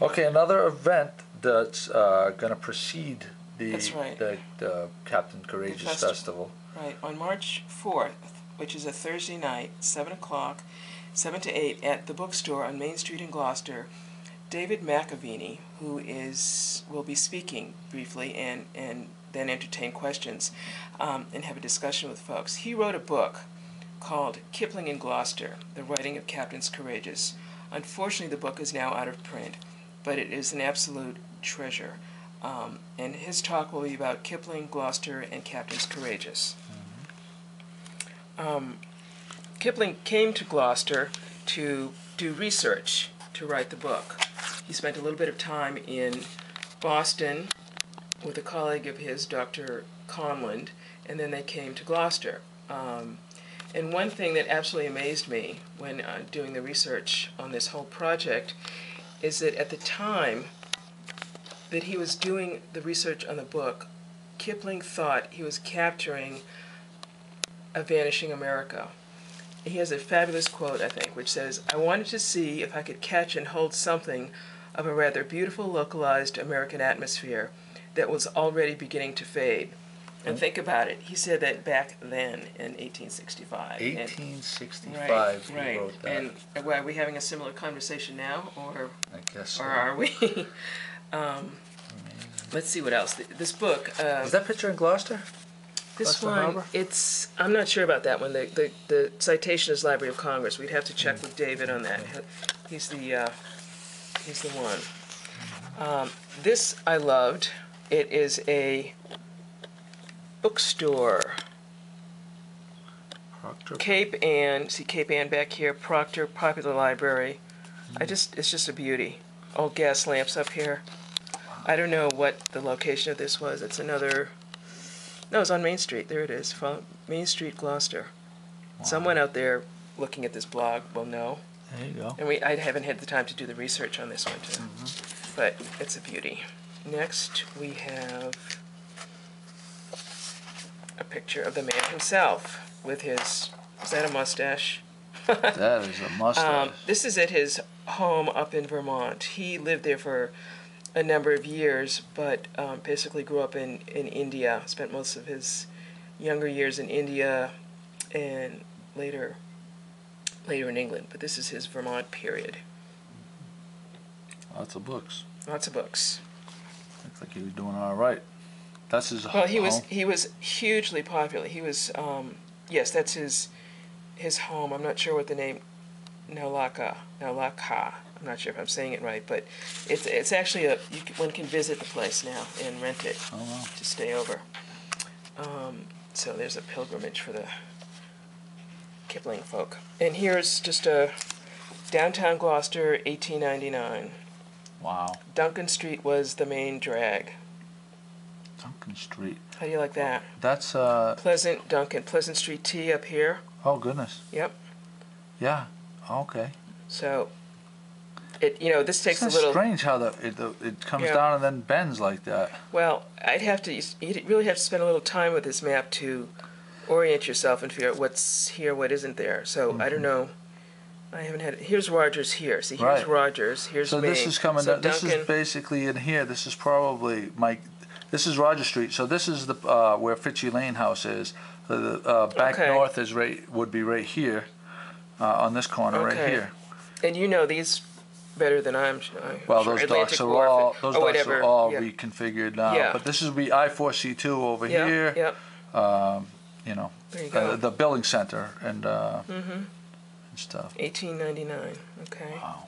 Okay, another event that's going to precede That's right. the Captain Courageous Festival. Right, on March 4th, which is a Thursday night, 7 o'clock, 7 to 8, at the bookstore on Main Street in Gloucester, David McAvini, who will be speaking briefly and then entertain questions and have a discussion with folks. He wrote a book called Kipling in Gloucester, The Writing of Captains Courageous. Unfortunately, the book is now out of print, but it is an absolute treasure. And his talk will be about Kipling, Gloucester, and Captains Courageous. Kipling came to Gloucester to do research to write the book. He spent a little bit of time in Boston with a colleague of his, Dr. Conlon, and then they came to Gloucester. And one thing that absolutely amazed me when doing the research on this whole project is that at the time that he was doing the research on the book, Kipling thought he was capturing a vanishing America. He has a fabulous quote, I think, which says, "I wanted to see if I could catch and hold something of a rather beautiful localized American atmosphere that was already beginning to fade." And think about it. He said that back then in 1865. 1865 he wrote that. And are we having a similar conversation now, or I guess so. or are we? Let's see what else. This book. Is that picture in Gloucester? This Gloucester one, Harbor? I'm not sure about that one. The citation is Library of Congress. We'd have to check with David on that. He's the one. This I loved. It is a bookstore. Proctor. Cape Ann. See Cape Ann back here. Proctor Popular Library. It's just a beauty. Old gas lamps up here. I don't know what the location of this was. It's another. No, it's on Main Street. There it is. Main Street, Gloucester. Wow. Someone out there looking at this blog will know. There you go. And I haven't had the time to do the research on this one, too. But it's a beauty. Next, we have a picture of the man himself with his, is that a mustache? That is a mustache. This is at his home up in Vermont. He lived there for a number of years, but basically grew up in India, spent most of his younger years in India and later in England. But this is his Vermont period. Lots of books. Lots of books. Looks like he was doing all right. That's his Well, home. he was hugely popular. He was yes, that's his home. I'm not sure what the name Naulaka. I'm not sure if I'm saying it right, but it's actually one can visit the place now and rent it to stay over. So there's a pilgrimage for the Kipling folk. And here's just a downtown Gloucester, 1899. Wow. Duncan Street was the main drag. Duncan Street. How do you like that? That's Pleasant Street Tea up here. Oh goodness. Yep. Yeah. Okay. So this takes a little. Strange how it comes down and then bends like that. Well, you'd really have to spend a little time with this map to orient yourself and figure out what's here, what isn't there. So I don't know. I haven't had it. Here's Rogers here. See, here's Rogers. Here's so Maine. This is coming so down. This is basically in here. This is probably This is Rogers Street. So this is the where Fitchie Lane House is. The back north is would be right here, on this corner right here. And you know these better than I'm sure. Well, those docks are all reconfigured now. Yeah. But this is be I4C2 over here. Yep. You know, there you go. the billing center and stuff. 1899. Okay. Wow.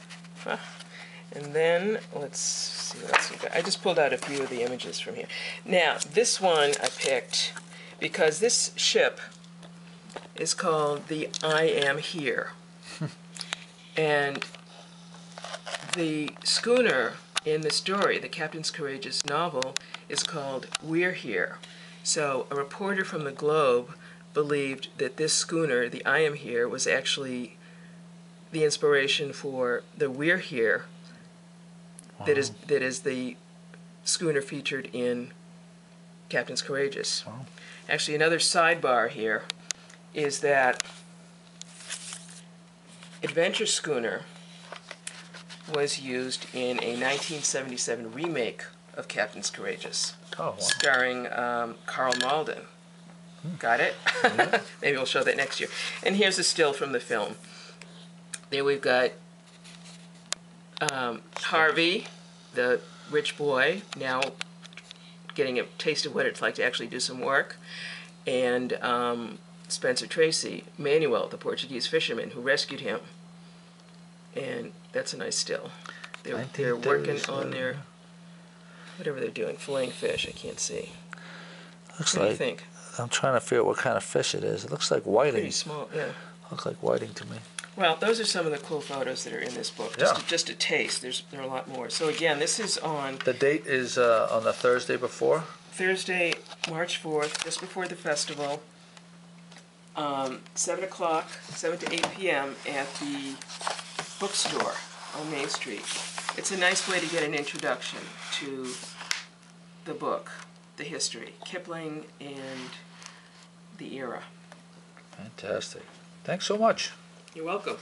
And then let's see what else we got. I just pulled out a few of the images from here. Now this one I picked because this ship is called the I Am Here, and the schooner in the story, the Captains Courageous novel, is called We're Here. So a reporter from the Globe believed that this schooner, the I Am Here, was actually the inspiration for the We're Here that is the schooner featured in Captains Courageous. Wow. Actually, another sidebar here is that Adventure Schooner was used in a 1977 remake of Captain's Courageous, Oh, wow. starring Carl Malden. Got it? Yeah. Maybe we'll show that next year. And here's a still from the film. There we've got Harvey, the rich boy, now getting a taste of what it's like to actually do some work, and Spencer Tracy, Manuel, the Portuguese fisherman who rescued him. And that's a nice still. They're working on their, whatever they're doing, filleting fish. I can't see. Looks What do you like, think? I'm trying to figure out what kind of fish it is. It looks like whiting. Pretty small, yeah. Looks like whiting to me. Well, those are some of the cool photos that are in this book. Just a taste. There are a lot more. So again, this is on The date is on the Thursday before? Thursday, March 4th, just before the festival. 7 o'clock, 7 to 8 p.m. at the bookstore on Main Street. It's a nice way to get an introduction to the book, the history, Kipling and the era. Fantastic. Thanks so much. You're welcome.